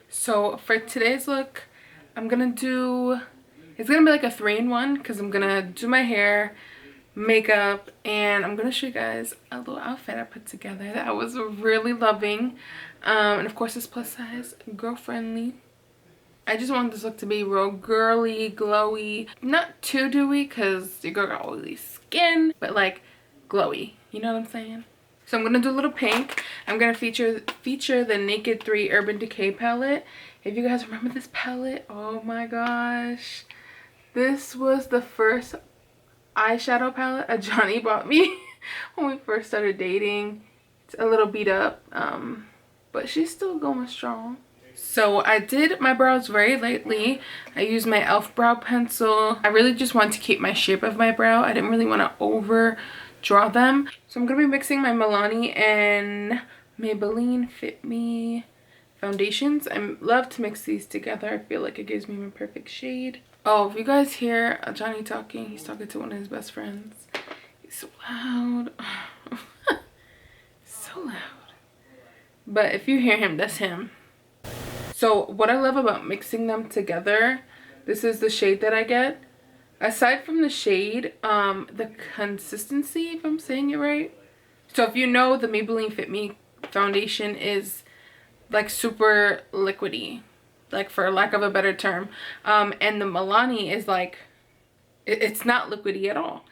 So for today's look, I'm gonna do, it's gonna be like a 3-in-1 because I'm gonna do my hair, makeup, and I'm gonna show you guys a little outfit I put together that I was really loving. And of course it's plus size, girl friendly. I just want this look to be real girly, glowy, not too dewy because your girl got oily skin, but like glowy, you know what I'm saying? So I'm gonna do a little pink. I'm gonna feature the Naked 3 Urban Decay palette. If you guys remember this palette, oh my gosh, this was the first eyeshadow palette a Johnny bought me when we first started dating. It's a little beat up, but she's still going strong. So I did my brows very lightly. I used my e.l.f. brow pencil. I really just wanted to keep my shape of my brow. I didn't really want to over draw them. So I'm going to be mixing my Milani and Maybelline Fit Me foundations. I love to mix these together. I feel like it gives me my perfect shade. Oh, if you guys hear Johnny talking, he's talking to one of his best friends. He's so loud. So loud. But if you hear him, that's him. So what I love about mixing them together, this is the shade that I get. Aside from the shade, the consistency, if I'm saying it right. So if you know, the Maybelline Fit Me foundation is like super liquidy, like for lack of a better term. And the Milani is like, it's not liquidy at all.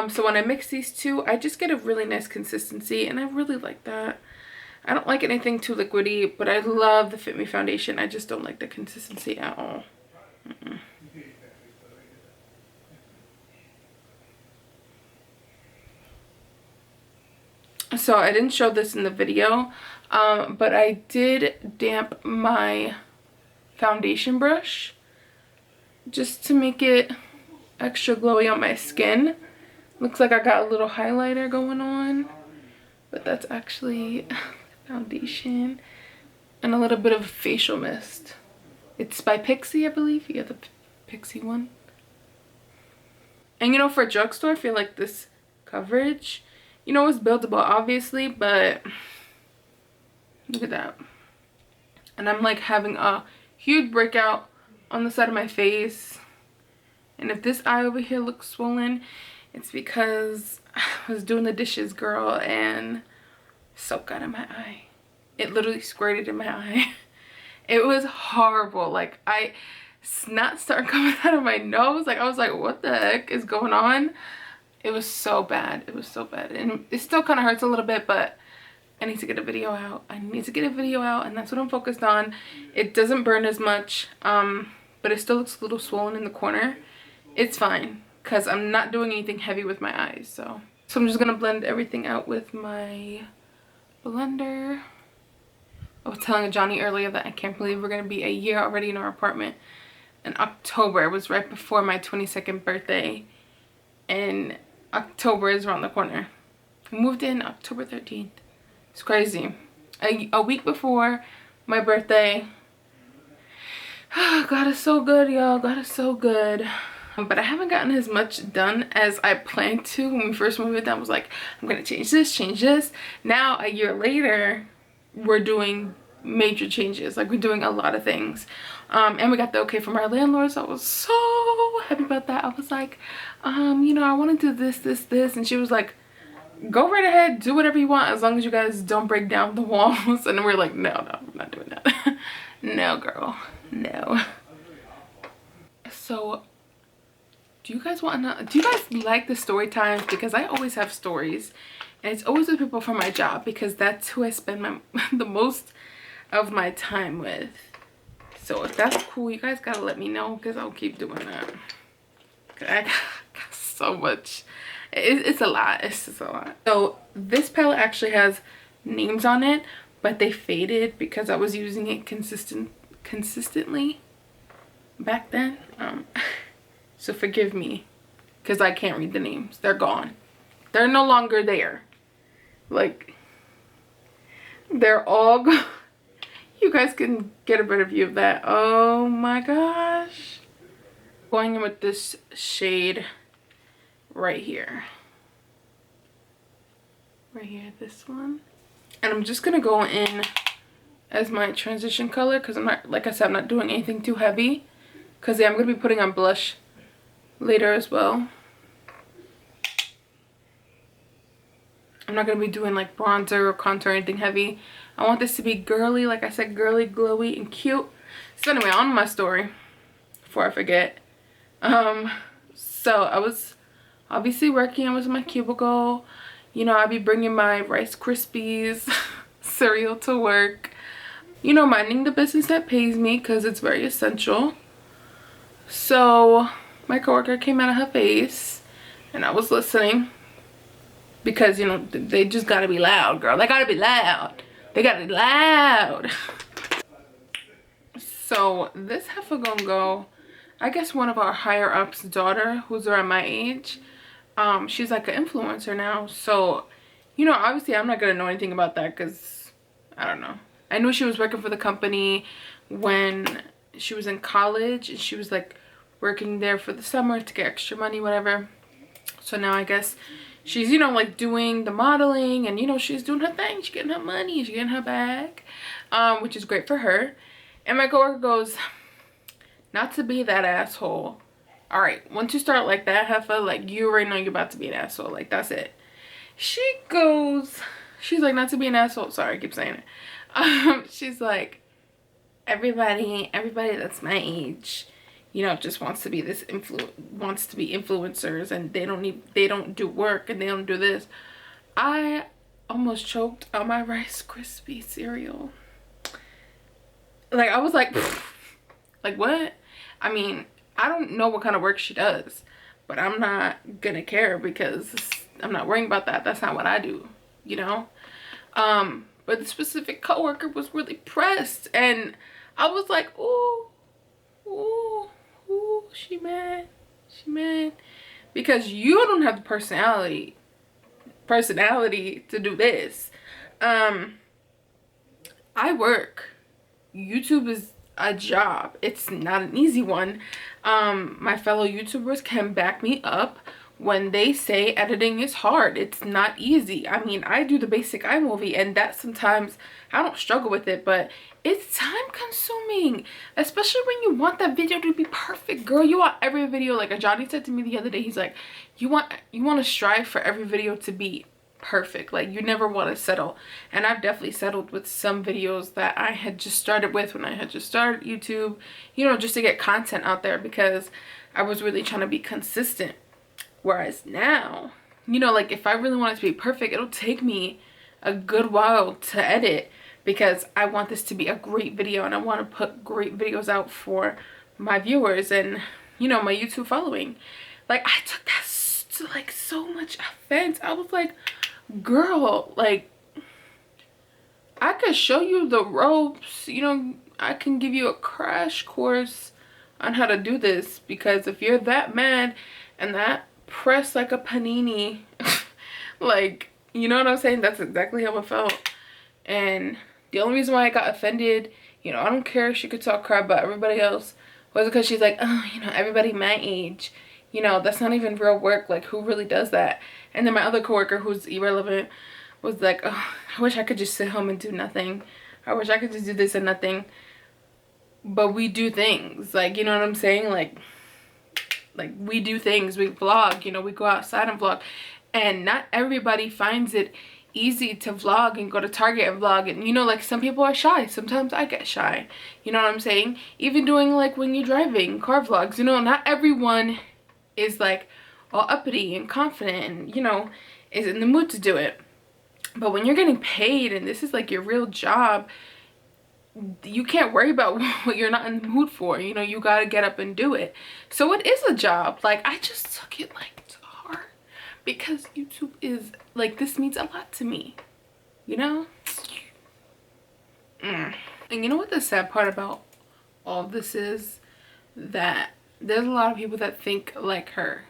So when I mix these two, I just get a really nice consistency, and I really like that. I don't like anything too liquidy, but I love the Fit Me foundation. I just don't like the consistency at all. So I didn't show this in the video, but I did damp my foundation brush just to make it extra glowy on my skin. Looks like I got a little highlighter going on, but that's actually foundation and a little bit of facial mist. It's by Pixie, I believe. Yeah, the Pixie one. And you know, for drugstore, I feel like this coverage, you know, it's buildable obviously, but look at that. And I'm like having a huge breakout on the side of my face. And if this eye over here looks swollen, it's because I was doing the dishes, girl, and soap got in my eye. It literally squirted in my eye. It was horrible. Like, snot started coming out of my nose. Like, I was like, what the heck is going on? It was so bad. It was so bad. And it still kind of hurts a little bit, but I need to get a video out. I need to get a video out, and that's what I'm focused on. It doesn't burn as much, but it still looks a little swollen in the corner. It's fine, because I'm not doing anything heavy with my eyes. So I'm just going to blend everything out with my blender. I was telling Johnny earlier that I can't believe we're going to be a year already in our apartment. In October, it was right before my 22nd birthday, and October is around the corner. We moved in October 13th. It's crazy. A week before my birthday. God is so good, y'all. God is so good. But I haven't gotten as much done as I planned to when we first moved in. I was like, I'm gonna change this, change this. Now, a year later, we're doing major changes. Like, we're doing a lot of things. And we got the okay from our landlord, so I was so happy about that. I was like, you know, I want to do this, this, this. And she was like, go right ahead, do whatever you want, as long as you guys don't break down the walls. And we're like, no, we're not doing that. No, girl, no. So, do you guys like the story times? Because I always have stories, and it's always with people from my job, because that's who I spend the most of my time with. So if that's cool, you guys gotta let me know, because I'll keep doing that. I got so much. It's a lot. It's just a lot. So this palette actually has names on it, but they faded because I was using it consistently back then. So forgive me, because I can't read the names. They're gone. They're no longer there. Like, they're all gone. You guys can get a better view of that. Oh my gosh. Going in with this shade right here. Right here, this one. And I'm just gonna go in as my transition color, because I'm not, like I said, I'm not doing anything too heavy, because yeah, I'm going to be putting on blush later as well. I'm not going to be doing like bronzer or contour or anything heavy. I want this to be girly, like I said, girly, glowy, and cute. So anyway, on my story, before I forget, so I was obviously working. I was in my cubicle. You know, I'd be bringing my Rice Krispies cereal to work. You know, minding the business that pays me, because it's very essential. So my coworker came out of her face, and I was listening. Because, you know, they just gotta be loud, girl. They gotta be loud. They gotta be loud. So this heifer gonna go, I guess one of our higher ups' daughter, who's around my age, she's like an influencer now. So, you know, obviously I'm not gonna know anything about that, because I don't know. I knew she was working for the company when she was in college, and she was like working there for the summer to get extra money, whatever. So now I guess she's, you know, like doing the modeling, and, you know, she's doing her thing. She's getting her money. She's getting her bag, which is great for her. And my coworker goes, not to be that asshole. All right, once you start like that, heifer, like, you already know you're about to be an asshole. Like, that's it. She goes, she's like, not to be an asshole. Sorry, I keep saying it. She's like, everybody that's my age, you know, just wants to be this wants to be influencers, and they don't do work, and they don't do this. I almost choked on my Rice Krispie cereal. Like, I was like, like, what? I mean, I don't know what kind of work she does, but I'm not gonna care, because I'm not worrying about that. That's not what I do, you know? But the specific coworker was really pressed, and I was like, ooh, ooh, ooh, she mad, because you don't have the personality to do this. I work. YouTube is a job. It's not an easy one. My fellow YouTubers can back me up when they say editing is hard. It's not easy. I mean, I do the basic iMovie, and that sometimes I don't struggle with it, but it's time consuming, especially when you want that video to be perfect, girl. You want every video, like Johnny said to me the other day, he's like, you want to strive for every video to be perfect. Like, you never want to settle. And I've definitely settled with some videos that I had just started with when I had just started YouTube, you know, just to get content out there, because I was really trying to be consistent. Whereas now, you know, like, if I really want it to be perfect, it'll take me a good while to edit, because I want this to be a great video, and I want to put great videos out for my viewers and, you know, my YouTube following. Like, I took that to like so much offense. I was like, girl, like, I could show you the ropes, you know, I can give you a crash course on how to do this, because if you're that mad and that pressed like a panini, like, you know what I'm saying? That's exactly how I felt. And the only reason why I got offended, you know, I don't care if she could talk crap about everybody else, was because she's like, oh, you know, everybody my age, you know, that's not even real work. Like, who really does that? And then my other coworker, who's irrelevant, was like, oh, I wish I could just sit home and do nothing. I wish I could just do this and nothing. But we do things, like, you know what I'm saying? Like we do things. We vlog, you know, we go outside and vlog. And not everybody finds it easy to vlog and go to Target and vlog. And, you know, like, some people are shy. Sometimes I get shy. You know what I'm saying? Even doing, like, when you're driving, car vlogs, you know, not everyone is like all uppity and confident and, you know, is in the mood to do it. But when you're getting paid and this is like your real job, you can't worry about what you're not in the mood for. You know, you gotta get up and do it. So it is a job. Like, I just took it like to heart, because YouTube is like, this means a lot to me, you know. And you know what the sad part about all of this is? That there's a lot of people that think like her,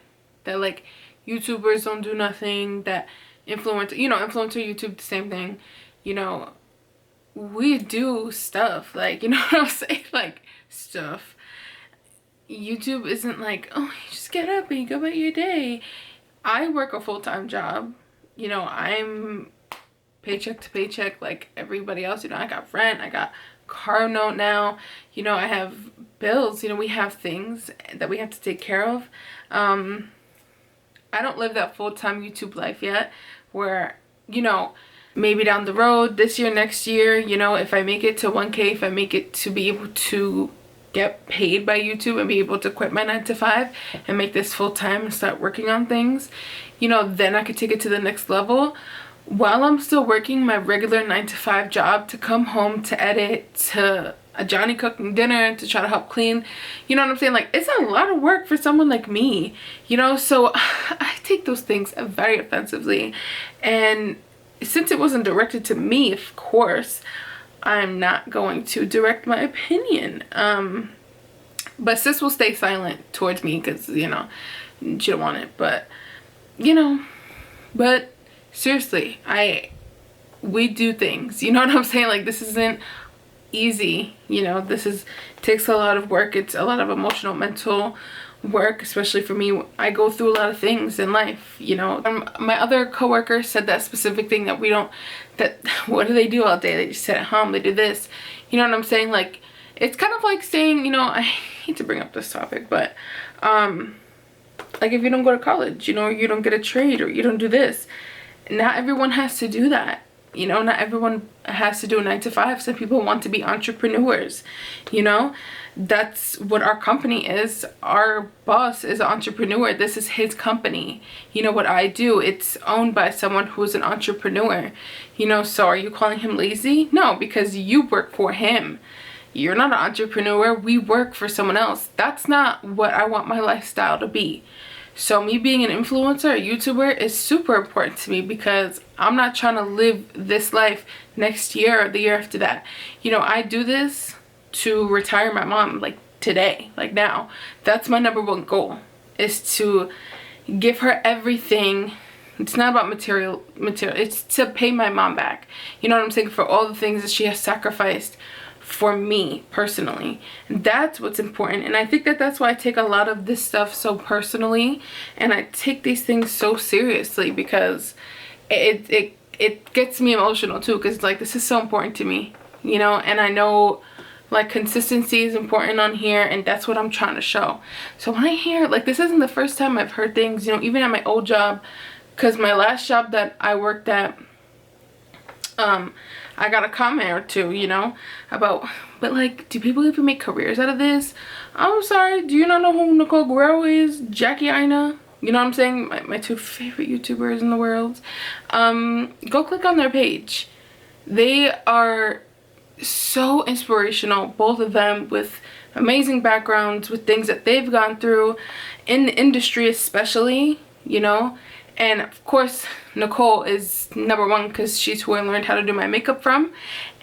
that like YouTubers don't do nothing, that influencer, you know, influencer YouTube, the same thing, you know. We do stuff, like, you know what I'm saying, like, stuff. YouTube isn't like, oh, you just get up and you go about your day. I work a full-time job, you know. I'm paycheck to paycheck like everybody else. You know, I got rent, I got car note now, you know, I have bills, you know, we have things that we have to take care of. I don't live that full-time YouTube life yet where, you know, maybe down the road, this year, next year, you know, if I make it to 1K, if I make it to be able to get paid by YouTube and be able to quit my 9 to 5 and make this full-time and start working on things, you know, then I could take it to the next level. While I'm still working my regular 9 to 5 job, to come home, to edit, to a Johnny cooking dinner, to try to help clean, you know what I'm saying? Like, it's a lot of work for someone like me, you know? So I take those things very offensively. And since it wasn't directed to me, of course, I'm not going to direct my opinion. But sis will stay silent towards me because, you know, she don't want it. But, you know, but seriously, we do things, you know what I'm saying? Like, this isn't easy, you know, takes a lot of work. It's a lot of emotional, mental work, especially for me. I go through a lot of things in life, you know. My other coworker said that specific thing that what do they do all day? They just sit at home, they do this, you know what I'm saying? Like, it's kind of like saying, you know, I hate to bring up this topic, but like, if you don't go to college, you know, you don't get a trade, or you don't do this, not everyone has to do that. You know, not everyone has to do a 9 to 5. Some people want to be entrepreneurs, you know. That's what our company is. Our boss is an entrepreneur. This is his company. You know what I do? It's owned by someone who's an entrepreneur, you know. So are you calling him lazy? No, because you work for him. You're not an entrepreneur. We work for someone else. That's not what I want my lifestyle to be. So me being an influencer, a YouTuber, is super important to me because I'm not trying to live this life next year or the year after that. You know, I do this to retire my mom, like today, like now. That's my #1 goal, is to give her everything. It's not about material. It's to pay my mom back. You know what I'm saying? For all the things that she has sacrificed for me personally. That's what's important. And I think that that's why I take a lot of this stuff so personally, and I take these things so seriously, because it gets me emotional too, because like, this is so important to me, you know. And I know like consistency is important on here, and that's what I'm trying to show. So when I hear, like, this isn't the first time I've heard things, you know, even at my old job, because my last job that I worked at, I got a comment or two, you know, about, but like, do people even make careers out of this? I'm sorry, do you not know who Nicole Guerrero is? Jackie Aina? You know what I'm saying? My 2 favorite YouTubers in the world. Go click on their page. They are so inspirational, both of them, with amazing backgrounds, with things that they've gone through in the industry especially, you know. And of course, Nicole is #1 because she's who I learned how to do my makeup from.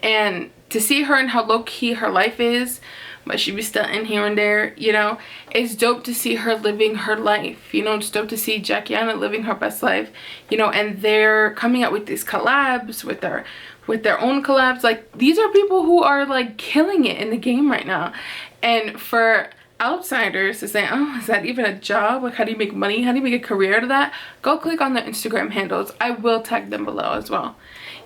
And to see her and how low-key her life is, but she be stunting here and there, you know, it's dope to see her living her life, you know. It's dope to see Jackiana living her best life, you know. And they're coming out with these collabs, with their own collabs. Like, these are people who are like killing it in the game right now. And for outsiders to say, oh, is that even a job? Like, how do you make money? How do you make a career out of that? Go click on their Instagram handles. I will tag them below as well.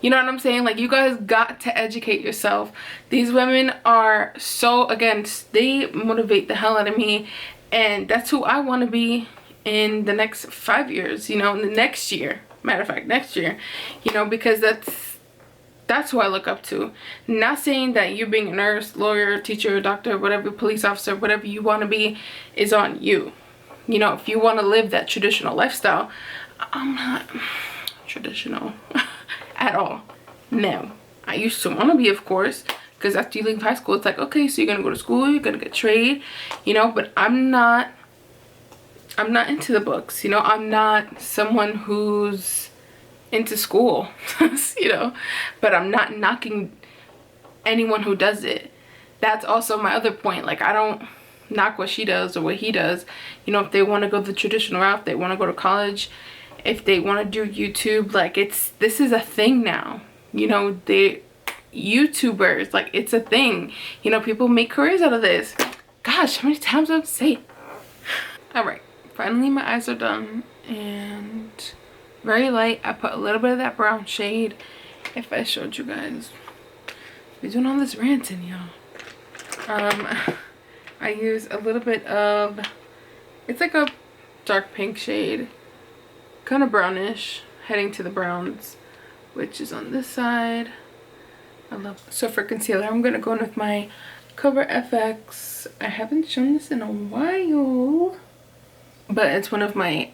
You know what I'm saying? Like, you guys got to educate yourself. These women are so, again, they motivate the hell out of me, and that's who I want to be in the next 5 years, you know, in the next year. Matter of fact, next year, you know, because that's who I look up to. Not saying that you being a nurse, lawyer, teacher, doctor, whatever, police officer, whatever you want to be is on you. You know, if you want to live that traditional lifestyle, I'm not traditional at all. No. I used to want to be, of course, because after you leave high school, it's like, okay, so you're going to go to school, you're going to get trade, you know, but I'm not into the books, you know. I'm not someone who's into school, you know, but I'm not knocking anyone who does it. That's also my other point. Like, I don't knock what she does or what he does, you know. If they want to go the traditional route, they want to go to college, if they want to do YouTube, like, this is a thing now, you know. They YouTubers, like, it's a thing, you know. People make careers out of this. Gosh, how many times do I have to say it? All right, finally my eyes are done, and very light. I put a little bit of that brown shade, if I showed you guys. We're doing all this ranting, y'all. I use a little bit of, it's like a dark pink shade, kind of brownish, heading to the browns, which is on this side. I love it. So for concealer, I'm gonna go in with my Cover FX. I haven't shown this in a while, but it's one of my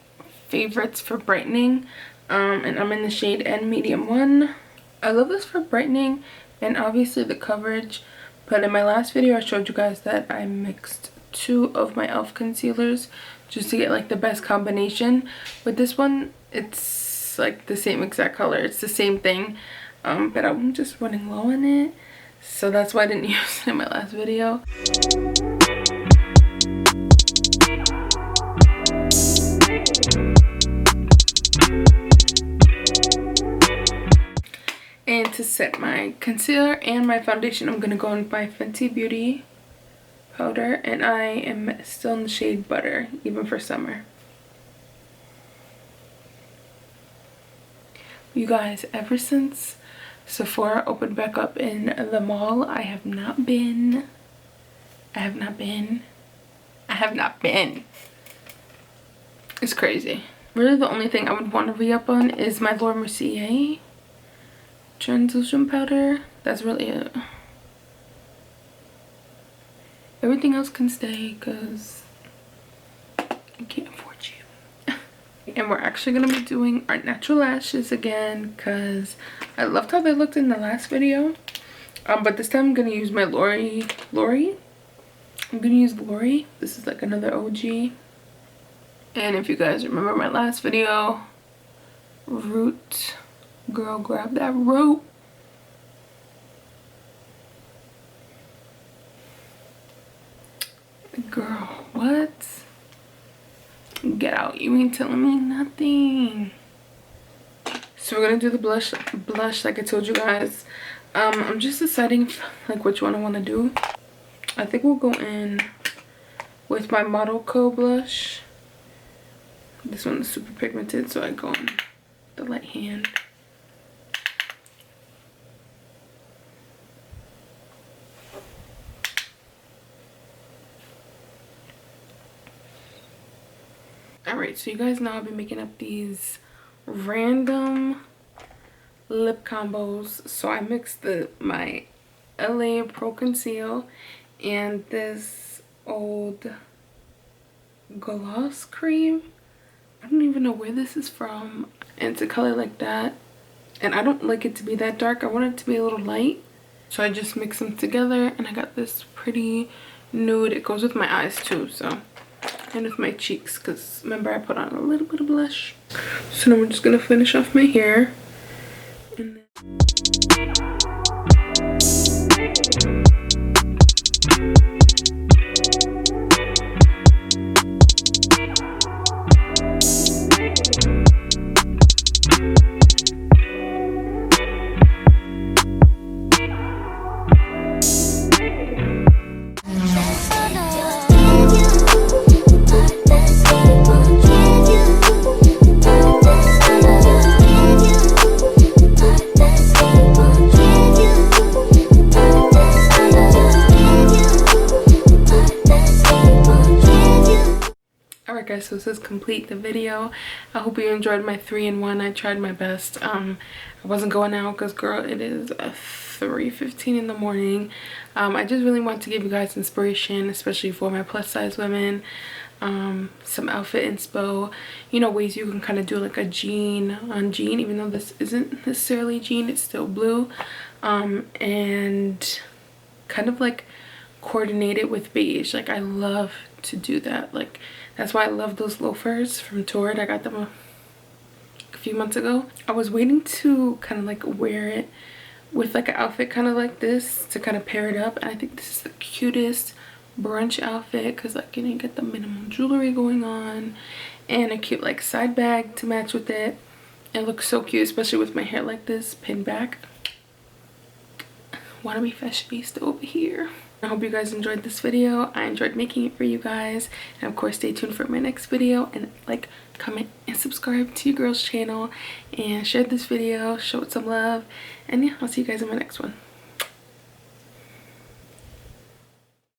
favorites for brightening, and I'm in the shade N Medium 1. I love this for brightening and obviously the coverage, but in my last video I showed you guys that I mixed 2 of my e.l.f. concealers just to get like the best combination. With this one, it's like the same exact color, it's the same thing, but I'm just running low on it, so that's why I didn't use it in my last video. And to set my concealer and my foundation, I'm gonna go in by Fenty Beauty powder, and I am still in the shade Butter, even for summer. You guys, ever since Sephora opened back up in the mall, I have not been. It's crazy. Really the only thing I would want to re-up on is my Laura Mercier translucent powder. That's really it. Everything else can stay because I can't afford you. And we're actually going to be doing our natural lashes again because I loved how they looked in the last video. But this time I'm going to use my Lori. I'm going to use Lori. This is like another OG. And if you guys remember my last video, Root. Girl, grab that rope. Girl, what? Get out. You ain't telling me nothing. So we're gonna do the blush like I told you guys. I'm just deciding like which one I want to do. I think we'll go in with my Model Co blush. This one is super pigmented, so I go in the light hand. Alright, so you guys know I've been making up these random lip combos. So I mixed my LA Pro Conceal and this old gloss cream. I don't even know where this is from. And it's a color like that. And I don't like it to be that dark. I want it to be a little light. So I just mix them together and I got this pretty nude. It goes with my eyes too, so. And with my cheeks, because remember I put on a little bit of blush. So now we're just gonna finish off my hair. And then so this is complete the video. I hope you enjoyed my 3-in-1. I tried my best. I wasn't going out because girl, it is 3:15 in the morning. I just really want to give you guys inspiration, especially for my plus size women. Some outfit inspo, you know, ways you can kind of do like a jean on jean, even though this isn't necessarily jean, it's still blue, and kind of like coordinate it with beige. Like I love to do that. Like that's why I love those loafers from Taupe. I got them a few months ago. I was waiting to kind of like wear it with like an outfit kind of like this to kind of pair it up, and I think this is the cutest brunch outfit because like, you know, you get the minimal jewelry going on and a cute like side bag to match with it. It looks so cute, especially with my hair like this pinned back. Wanna be fashionista over here. I hope you guys enjoyed this video. I enjoyed making it for you guys. And of course, stay tuned for my next video. And like, comment, and subscribe to your girl's channel. And share this video. Show it some love. And yeah, I'll see you guys in my next one.